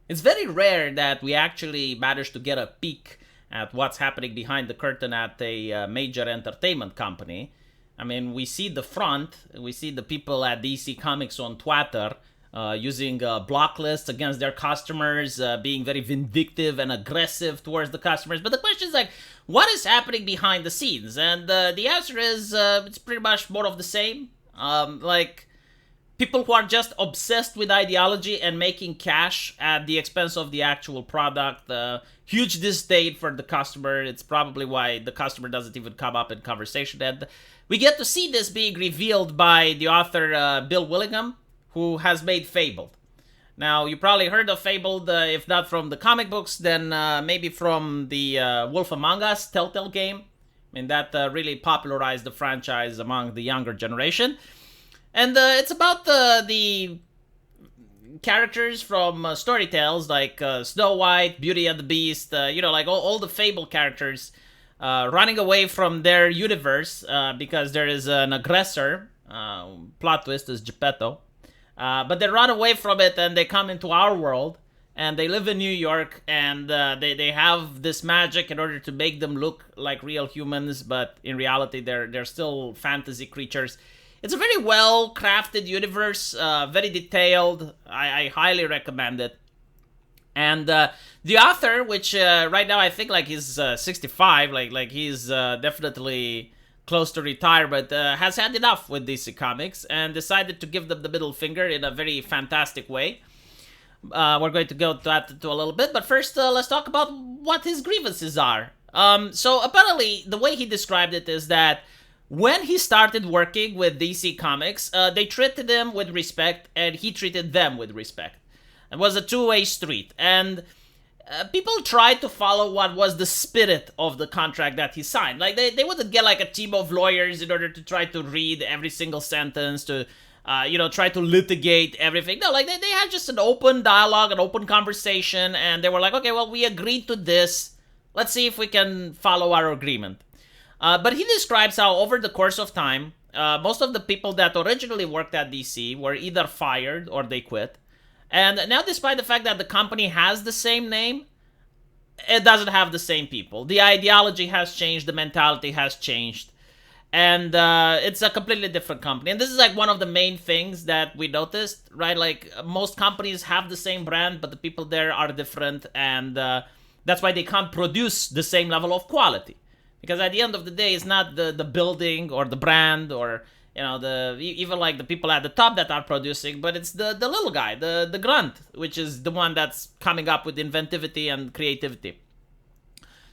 It's very rare that we actually manage to get a peek at what's happening behind the curtain at a major entertainment company. I mean, we see the front, we see the people at DC Comics on Twitter using block lists against their customers, being very vindictive and aggressive towards the customers. But the question is like, what is happening behind the scenes? And the answer is it's pretty much more of the same. Like, people who are just obsessed with ideology and making cash at the expense of the actual product. Huge disdain for the customer. It's probably why the customer doesn't even come up in conversation. And we get to see this being revealed by the author Bill Willingham, who has made Fable. Now, you probably heard of Fable, if not from the comic books, then maybe from the Wolf Among Us Telltale game. I mean, that really popularized the franchise among the younger generation. And it's about the characters from story tales like Snow White, Beauty and the Beast, like all the Fable characters running away from their universe because there is an aggressor. Plot twist is Geppetto. But they run away from it and they come into our world. And they live in New York, and they have this magic in order to make them look like real humans, but in reality they're still fantasy creatures. It's a very well crafted universe, very detailed. I highly recommend it. And the author, which right now I think like he's 65, like he's definitely close to retirement, has had enough with DC Comics and decided to give them the middle finger in a very fantastic way. We're going to go to that to a little bit, but first let's talk about what his grievances are. So apparently the way he described it is that when he started working with DC Comics, they treated him with respect, and he treated them with respect. It was a two-way street, and people tried to follow what was the spirit of the contract that he signed. Like, they wouldn't get, like, a team of lawyers in order to try to read every single sentence, to, try to litigate everything. No, like, they had just an open dialogue, an open conversation, and they were like, okay, well, we agreed to this. Let's see if we can follow our agreement. But he describes how over the course of time, most of the people that originally worked at DC were either fired or they quit. And now, despite the fact that the company has the same name, it doesn't have the same people. The ideology has changed, the mentality has changed, and it's a completely different company. And this is like one of the main things that we noticed, right? Like, most companies have the same brand, but the people there are different, and that's why they can't produce the same level of quality. Because at the end of the day, it's not the building or the brand or, even like the people at the top that are producing, but it's the little guy, the grunt, which is the one that's coming up with inventivity and creativity.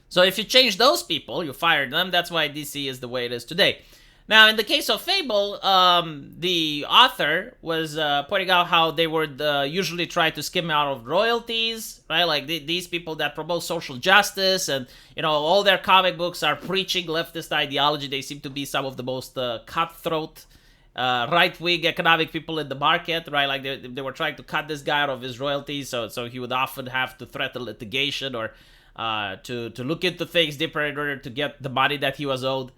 So if you change those people, you fire them, that's why DC is the way it is today. Now, in the case of Fable, the author was pointing out how they would usually try to skim out of royalties, right? Like these people that promote social justice and, all their comic books are preaching leftist ideology. They seem to be some of the most cutthroat, right-wing economic people in the market, right? Like they were trying to cut this guy out of his royalties, so he would often have to threaten litigation or to look into things deeper in order to get the money that he was owed.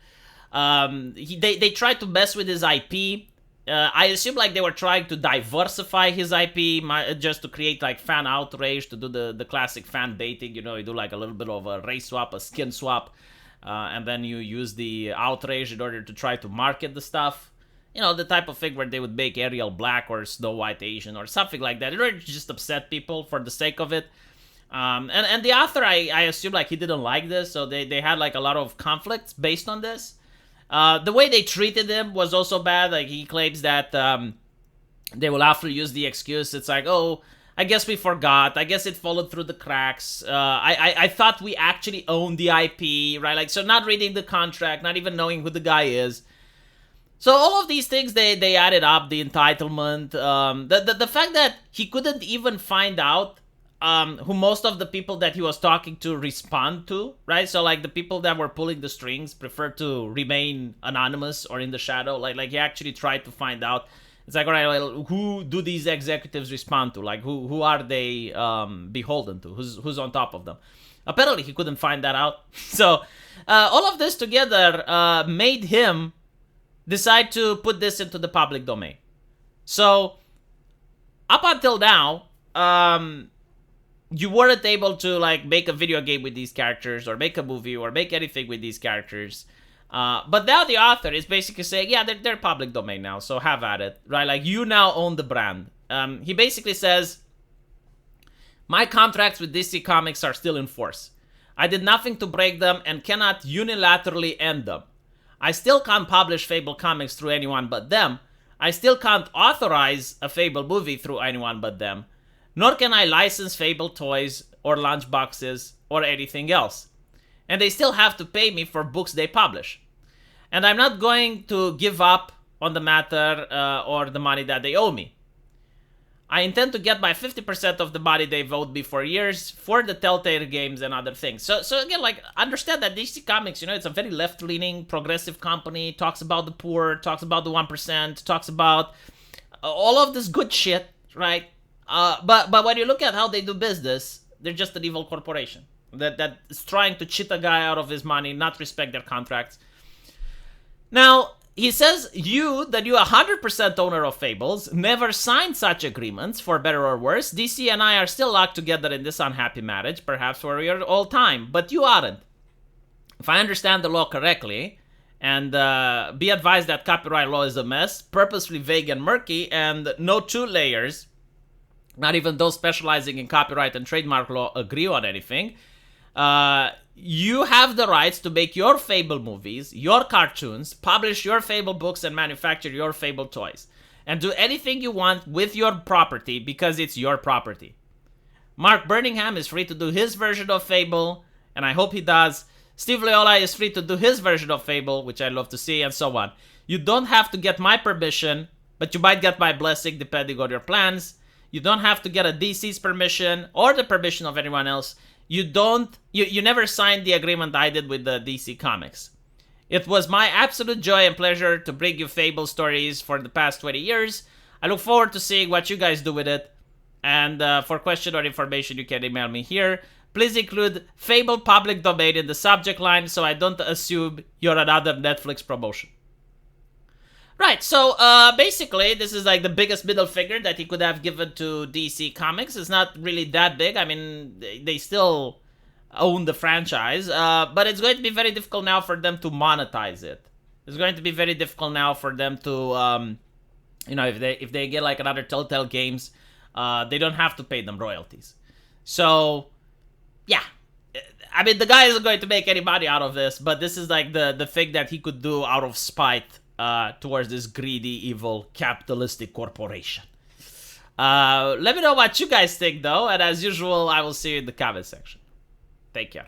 They tried to mess with his IP. I assume like they were trying to diversify his IP just to create like fan outrage, to do the classic fan baiting. You do like a little bit of a race swap, a skin swap, and then you use the outrage in order to try to market the stuff. The type of thing where they would make Ariel black or Snow White Asian or something like that in order to just upset people for the sake of it. And the author, I assume like he didn't like this, so they had like a lot of conflicts based on this. The way they treated him was also bad. Like, he claims that they will often use the excuse. It's like, oh, I guess we forgot. I guess it followed through the cracks. I thought we actually owned the IP, right? Like, so not reading the contract, not even knowing who the guy is. So all of these things, they added up, the entitlement. The fact that he couldn't even find out who most of the people that he was talking to respond to, right? So like the people that were pulling the strings prefer to remain anonymous or in the shadow. Like he actually tried to find out. It's like, all right, well, who do these executives respond to? Like who are they beholden to? Who's on top of them? Apparently he couldn't find that out. So all of this together made him decide to put this into the public domain. So up until now, you weren't able to like make a video game with these characters or make a movie or make anything with these characters. But now the author is basically saying, yeah, they're public domain now, so have at it, right? Like, you now own the brand. He basically says, my contracts with DC Comics are still in force. I did nothing to break them and cannot unilaterally end them. I still can't publish Fable comics through anyone but them. I still can't authorize a Fable movie through anyone but them. Nor can I license Fable toys or lunchboxes or anything else. And they still have to pay me for books they publish. And I'm not going to give up on the matter or the money that they owe me. I intend to get my 50% of the money they've owed me for years for the Telltale games and other things. So again, like, understand that DC Comics, it's a very left-leaning, progressive company, talks about the poor, talks about the 1%, talks about all of this good shit, right? But when you look at how they do business, they're just an evil corporation that is trying to cheat a guy out of his money, not respect their contracts. Now, he says you, that you 100% owner of Fables, never signed such agreements, for better or worse. DC and I are still locked together in this unhappy marriage, perhaps for all time, but you aren't. If I understand the law correctly, and be advised that copyright law is a mess, purposely vague and murky, and no two layers, not even those specializing in copyright and trademark law, agree on anything. You have the rights to make your Fable movies, your cartoons, publish your Fable books, and manufacture your Fable toys. And do anything you want with your property because it's your property. Mark Birmingham is free to do his version of Fable, and I hope he does. Steve Loyola is free to do his version of Fable, which I'd love to see, and so on. You don't have to get my permission, but you might get my blessing depending on your plans. You don't have to get a DC's permission or the permission of anyone else. You never signed the agreement I did with the DC Comics. It was my absolute joy and pleasure to bring you Fable stories for the past 20 years. I look forward to seeing what you guys do with it. And for question or information, you can email me here. Please include Fable public domain in the subject line so I don't assume you're another Netflix promotion. Right, so basically, this is like the biggest middle finger that he could have given to DC Comics. It's not really that big. I mean, they still own the franchise, but it's going to be very difficult now for them to monetize it. It's going to be very difficult now for them to, if they get like another Telltale games, they don't have to pay them royalties. So, yeah. I mean, the guy isn't going to make any money out of this, but this is like the thing that he could do out of spite towards this greedy, evil, capitalistic corporation. Let me know what you guys think, though, and as usual, I will see you in the comment section. Take care.